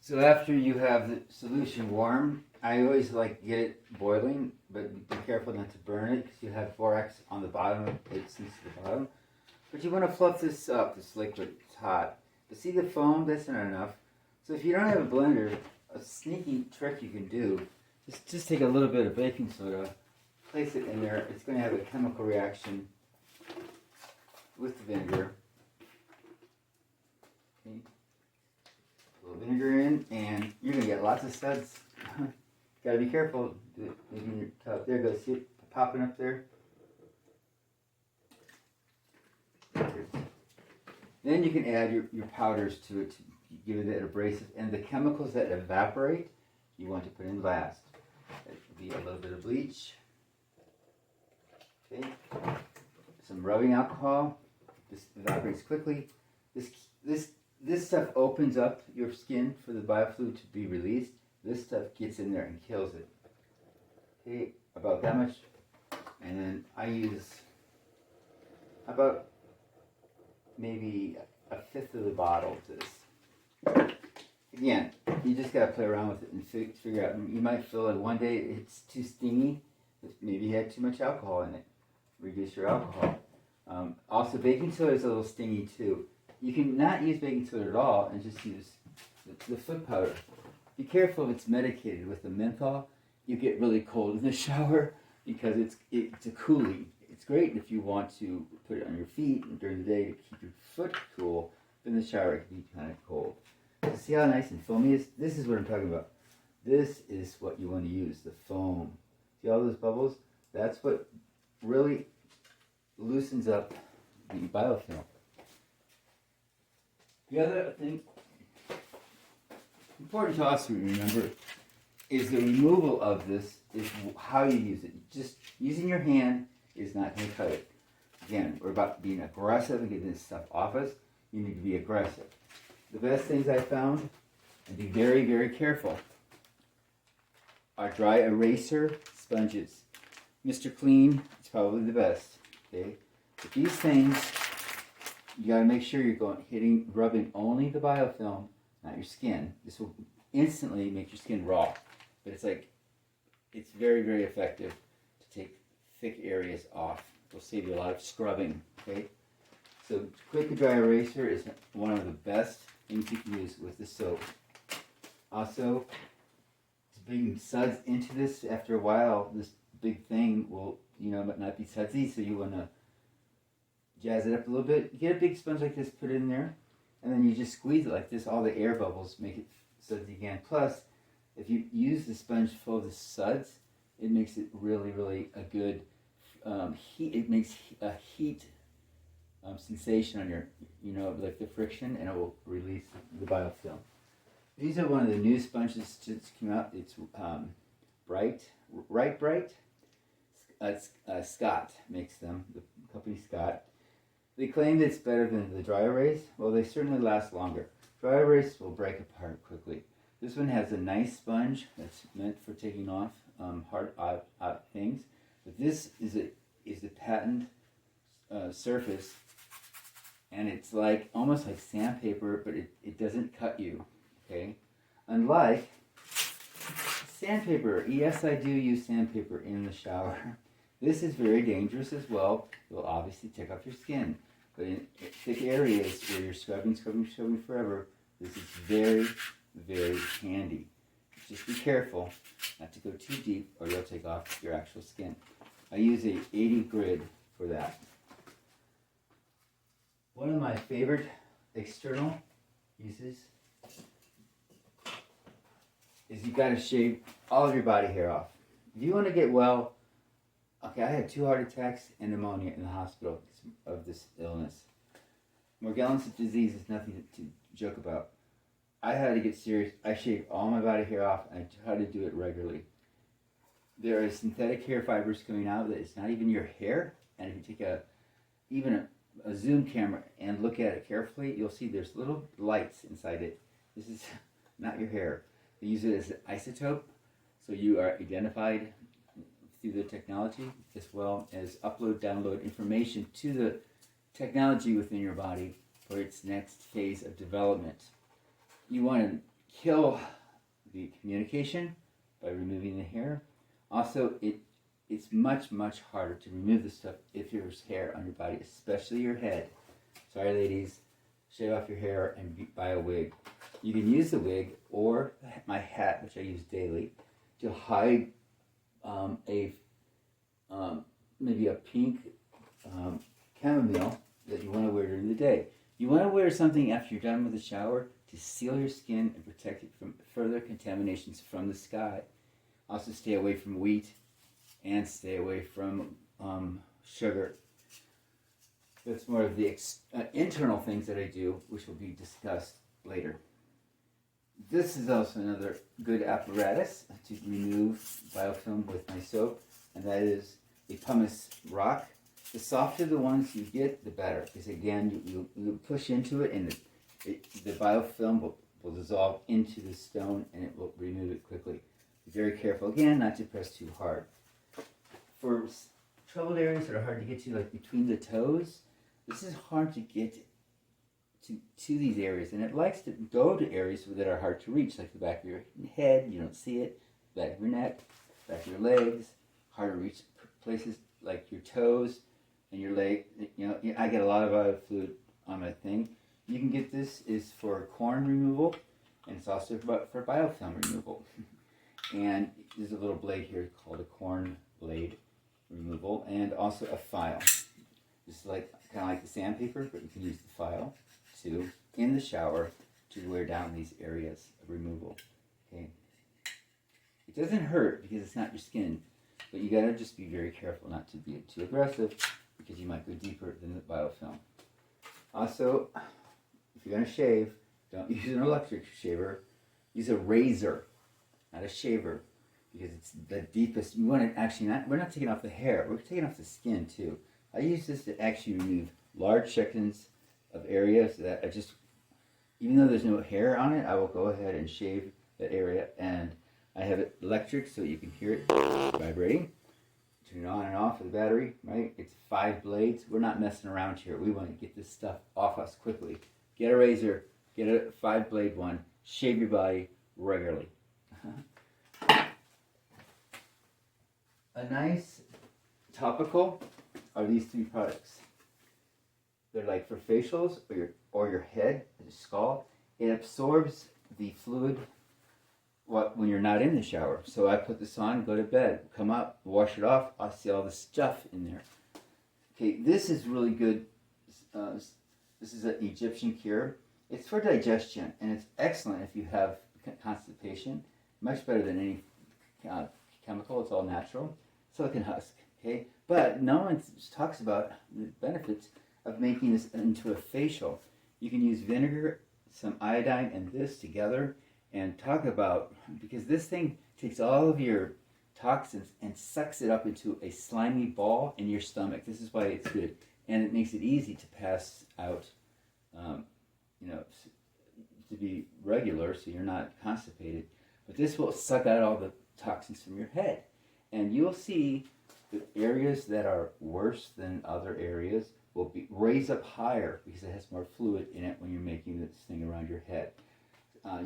So after you have the solution warm, I always like to get it boiling, but be careful not to burn it because you have borax on the bottom, it sinks to the bottom. But you want to fluff this up, this liquid, it's hot. But see the foam, that's not enough. So if you don't have a blender, a sneaky trick you can do is just take a little bit of baking soda, place it in there, it's going to have a chemical reaction with the vinegar. Okay. A little vinegar in, and you're going to get lots of suds. Gotta be careful. Maybe in your cup. There it goes. See it popping up there? Then you can add your powders to it to give it that abrasive. And the chemicals that evaporate, you want to put in last. That would be a little bit of bleach. Okay. Some rubbing alcohol. This evaporates quickly. This stuff opens up your skin for the biofluid to be released. This stuff gets in there and kills it. Okay, about that much. And then I use about maybe a fifth of the bottle of this. Again, you just gotta play around with it and figure out. You might feel like one day it's too stingy. Maybe you had too much alcohol in it. Reduce your alcohol. Also, baking soda is a little stingy too. You can not use baking soda at all and just use the foot powder. Be careful if it's medicated with the menthol. You get really cold in the shower because it's a cooling. It's great if you want to put it on your feet during the day to keep your foot cool, but in the shower it can be kind of cold. So see how nice and foamy it is? This is what I'm talking about. This is what you want to use, the foam. See all those bubbles? That's what really loosens up the biofilm. The other thing important to also remember is the removal of this is how you use it. Just using your hand is not going to cut it. Again, we're about being aggressive and getting this stuff off us. You need to be aggressive. The best things I found, and be very, very careful, are dry eraser sponges. Mr. Clean is probably the best. Okay, but these things, you got to make sure you're rubbing only the biofilm, not your skin. This will instantly make your skin raw, but it's very, very effective to take thick areas off. It will save you a lot of scrubbing. Okay, so quick dry eraser is one of the best things you can use with the soap. Also, to bring suds into this, after a while, this big thing will not be sudsy, so you want to jazz it up a little bit. You get a big sponge like this, put it in there, and then you just squeeze it like this. All the air bubbles make it sudsy again. Plus, if you use the sponge full of the suds, it makes it really, really a good heat. It makes a heat sensation on your, like the friction, and it will release the biofilm. These are one of the new sponges just came out. It's Bright. Scott makes them. The company Scott. They claim that it's better than the dry erase. Well, they certainly last longer. Dry erase will break apart quickly. This one has a nice sponge that's meant for taking off hard things. But this is the patent surface, and it's almost like sandpaper, but it doesn't cut you. Okay, unlike sandpaper. Yes, I do use sandpaper in the shower. This is very dangerous as well. It will obviously take off your skin. But in thick areas where you're scrubbing forever, this is very, very handy. Just be careful not to go too deep or you'll take off your actual skin. I use a 80 grit for that. One of my favorite external uses is you've got to shave all of your body hair off. If you want to get well, okay, I had 2 heart attacks and pneumonia in the hospital of this illness. Morgellons disease is nothing to joke about. I had to get serious. I shaved all my body hair off, and I try to do it regularly. There are synthetic hair fibers coming out that it's not even your hair, and if you take even a zoom camera and look at it carefully, you'll see there's little lights inside it. This is not your hair. They use it as an isotope, so you are identified through the technology, as well as download information to the technology within your body for its next phase of development. You want to kill the communication by removing the hair. Also, it's much, much harder to remove the stuff if there's hair on your body, especially your head. Sorry, ladies, shave off your hair and buy a wig. You can use the wig or my hat, which I use daily, to hide maybe a pink chamomile that you want to wear during the day. You want to wear something after you're done with the shower to seal your skin and protect it from further contaminations from the sky. Also stay away from wheat and stay away from sugar. That's more of the internal things that I do, which will be discussed later. This is also another good apparatus to remove biofilm with my soap, and that is a Pumice Rock. The softer the ones you get, the better, because again, you push into it and the biofilm will dissolve into the stone and it will remove it quickly. Be very careful, again, not to press too hard. For troubled areas that are hard to get to, like between the toes, this is hard to get to these areas, and it likes to go to areas that are hard to reach, like the back of your head, you don't see it, back of your neck, back of your legs, hard to reach places like your toes and your leg. You know, I get a lot of biofluid on my thing. You can get this is for corn removal, and it's also for biofilm removal. And there's a little blade here called a corn blade removal, and also a file. Just like kind of like the sandpaper, but you can use the file to in the shower to wear down these areas of removal. Okay. It doesn't hurt because it's not your skin, but you gotta just be very careful not to be too aggressive because you might go deeper than the biofilm. Also, if you're gonna shave, don't use an electric shaver. Use a razor, not a shaver, because it's the deepest. You want to actually not. We're not taking off the hair. We're taking off the skin too. I use this to actually remove large sections of areas that I just, even though there's no hair on it, I will go ahead and shave that area. And I have it electric so you can hear it vibrating. Turn it on and off with the battery, right? It's 5 blades. We're not messing around here. We want to get this stuff off us quickly. Get a razor, get a 5-blade one, shave your body regularly. A nice topical are these 3 products. They're like for facials or your head, your skull. It absorbs the fluid when you're not in the shower. So I put this on, go to bed, come up, wash it off. I see all the stuff in there. Okay, this is really good. This is an Egyptian cure. It's for digestion, and it's excellent if you have constipation. Much better than any chemical. It's all natural. Silicon husk. Okay, but no one talks about the benefits of making this into a facial. You can use vinegar, some iodine, and this together, and talk about, because this thing takes all of your toxins and sucks it up into a slimy ball in your stomach. This is why it's good, and it makes it easy to pass out. To be regular, so you're not constipated. But this will suck out all the toxins from your head, and you'll see the areas that are worse than other areas will be raised up higher because it has more fluid in it when you're making this thing around your head.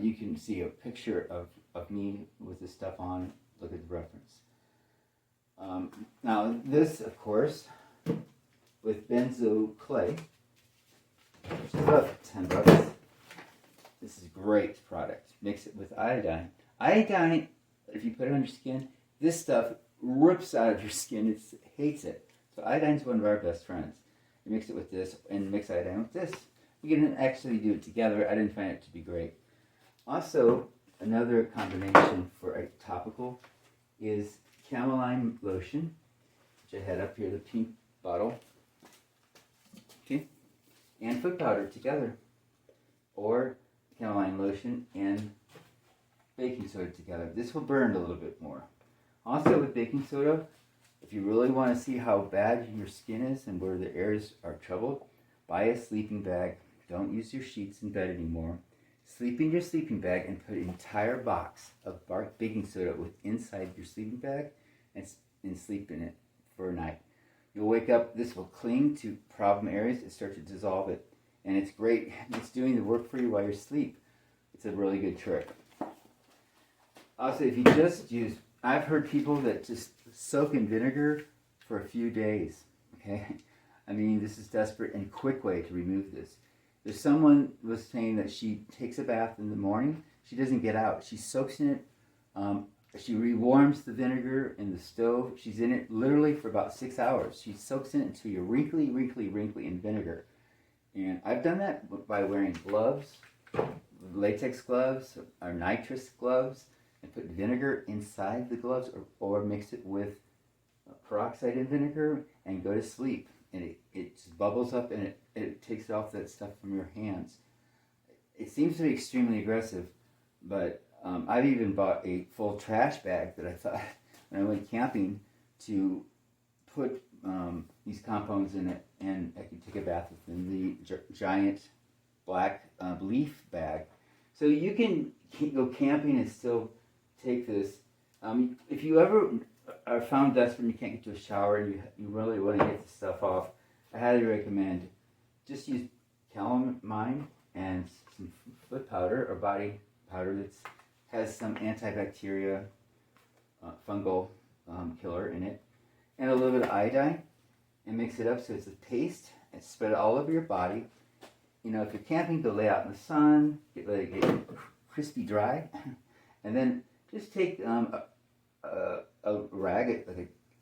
You can see a picture of me with this stuff on. Look at the reference. Now this, of course, with benzo clay, which is about $10. This is a great product. Mix it with iodine. Iodine, if you put it on your skin, this stuff rips out of your skin. It hates it. So iodine's one of our best friends. You mix it with this and mix iodine with this. You can actually do it together. I didn't find it to be great. Also, another combination for a topical is cameline lotion, which I had up here, the pink bottle. Okay, and foot powder together, or cameline lotion and baking soda together. This will burn a little bit more. Also with baking soda, if you really want to see how bad your skin is and where the areas are troubled, buy a sleeping bag. Don't use your sheets in bed anymore. Sleep in your sleeping bag and put an entire box of baking soda inside your sleeping bag and sleep in it for a night. You'll wake up, this will cling to problem areas and start to dissolve it. And it's great. It's doing the work for you while you're asleep. It's a really good trick. Also, if you just use, I've heard people that just soak in vinegar for a few days. Okay, I mean, this is desperate and quick way to remove this. There's someone was saying that she takes a bath in the morning. She doesn't get out. She soaks in it. She rewarms the vinegar in the stove. She's in it literally for about 6 hours. She soaks in it until you're wrinkly in vinegar. And I've done that by wearing gloves, latex gloves or nitrous gloves, and put vinegar inside the gloves, or mix it with peroxide and vinegar and go to sleep. And it just bubbles up, and it takes off that stuff from your hands. It seems to be extremely aggressive, but I've even bought a full trash bag that I thought when I went camping to put these compounds in it, and I could take a bath within the giant black leaf bag. So you can go camping and still take this. If you ever are found desperate and you can't get to a shower and you really want to get this stuff off, I highly recommend just use calamine and some foot powder or body powder that has some antibacteria, fungal killer in it, and a little bit of iodine, and mix it up so it's a paste and spread it all over your body. You know, if you're camping, go lay out in the sun, let it get crispy dry, and then just take a rag,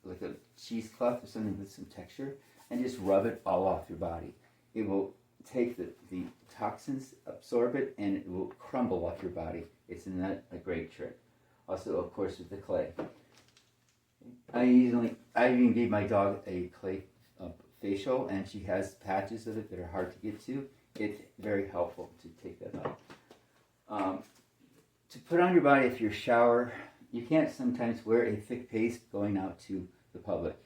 like a cheesecloth or something with some texture, and just rub it all off your body. It will take the toxins, absorb it, and it will crumble off your body. It's a great trick. Also, of course, with the clay. I even gave my dog a clay facial, and she has patches of it that are hard to get to. It's very helpful to take that off. To put on your body if you shower, you can't sometimes wear a thick paste going out to the public.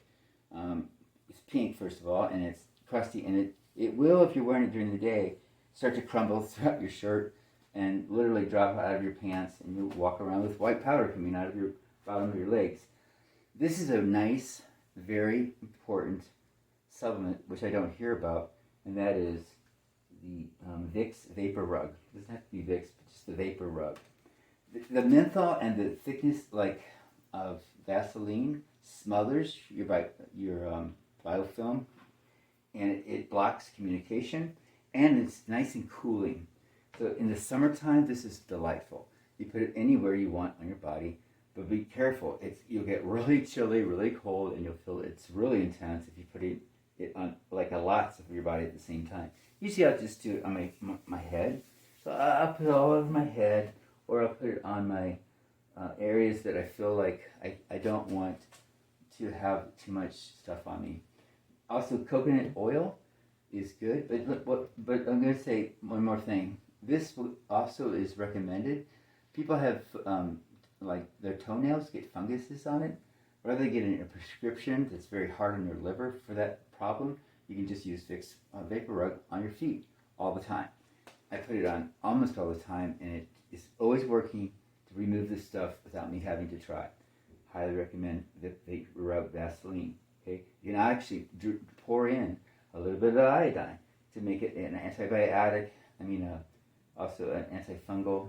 It's pink, first of all, and it's crusty, and it will, if you're wearing it during the day, start to crumble throughout your shirt and literally drop out of your pants, and you walk around with white powder coming out of your bottom of your legs. This is a nice, very important supplement, which I don't hear about, and that is the Vicks Vapor Rug. It doesn't have to be Vicks, but just the Vapor Rug. The menthol and the thickness of Vaseline smothers your biofilm, and it blocks communication, and it's nice and cooling. So in the summertime, this is delightful. You put it anywhere you want on your body, but be careful. You'll get really chilly, really cold, and you'll feel it's really intense if you put it on like a lots of your body at the same time. Usually I'll just do it on my head. So I'll put it all over my head, or I'll put it on my areas that I feel like I don't want to have too much stuff on me. Also, coconut oil is good, but I'm going to say one more thing. This also is recommended. People have like their toenails get funguses on it. Rather than getting a prescription that's very hard on your liver for that problem, you can just use Vicks Vapor Rug on your feet all the time. I put it on almost all the time, and it is always working to remove this stuff without me having to try. Highly recommend the Vapor Rug Vaseline. Okay, you can actually pour in a little bit of iodine to make it an antibiotic. Also an antifungal,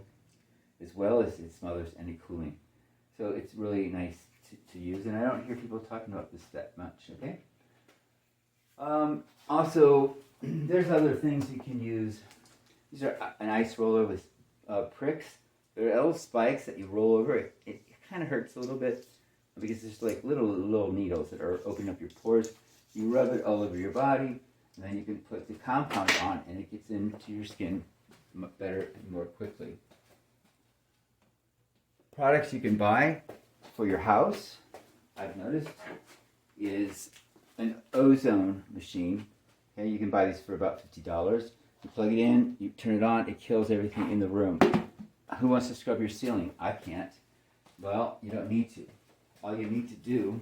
as well as it smothers any cooling. So it's really nice to use, and I don't hear people talking about this that much. Okay. Also, there's other things you can use. These are an ice roller with pricks. They're little spikes that you roll over. It kind of hurts a little bit because there's like little needles that are opening up your pores. You rub it all over your body, and then you can put the compound on, and it gets into your skin better and more quickly. Products you can buy for your house, I've noticed, is an Ozone Machine. Okay, you can buy these for about $50. You plug it in, you turn it on, it kills everything in the room. Who wants to scrub your ceiling? I can't. Well, you don't need to. All you need to do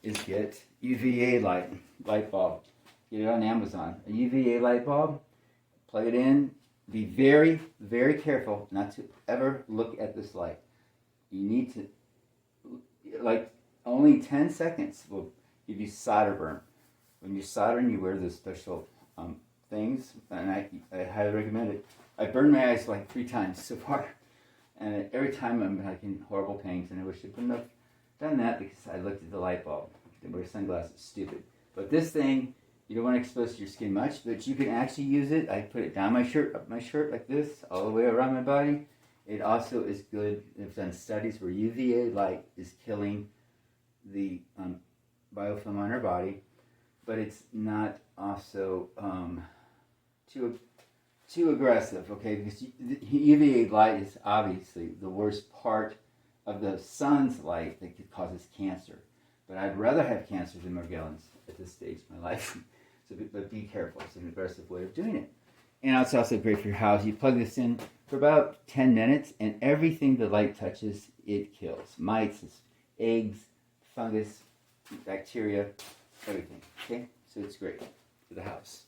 is get UVA light bulb. Get it on Amazon. A UVA light bulb, plug it in. Be very, very careful not to ever look at this light. You need to, only 10 seconds will give you solder burn. When you're soldering, you wear those special things, and I highly recommend it. I burned my eyes like 3 times so far, And every time I'm like in horrible pains, and I wish I wouldn't have done that because I looked at the light bulb. Didn't wear sunglasses, stupid. But this thing, you don't want to expose to your skin much, but you can actually use it. I put it down my shirt, up my shirt like this, all the way around my body. It also is good. They've done studies where UVA light is killing the biofilm on our body, but it's not also too aggressive, okay? Because UVA light is obviously the worst part of the sun's light that causes cancer. But I'd rather have cancer than Morgellons at this stage of my life. But be careful. It's an aggressive way of doing it. And it's also great for your house. You plug this in for about 10 minutes, and everything the light touches, it kills. Mites, eggs, fungus, bacteria, everything. Okay? So it's great for the house.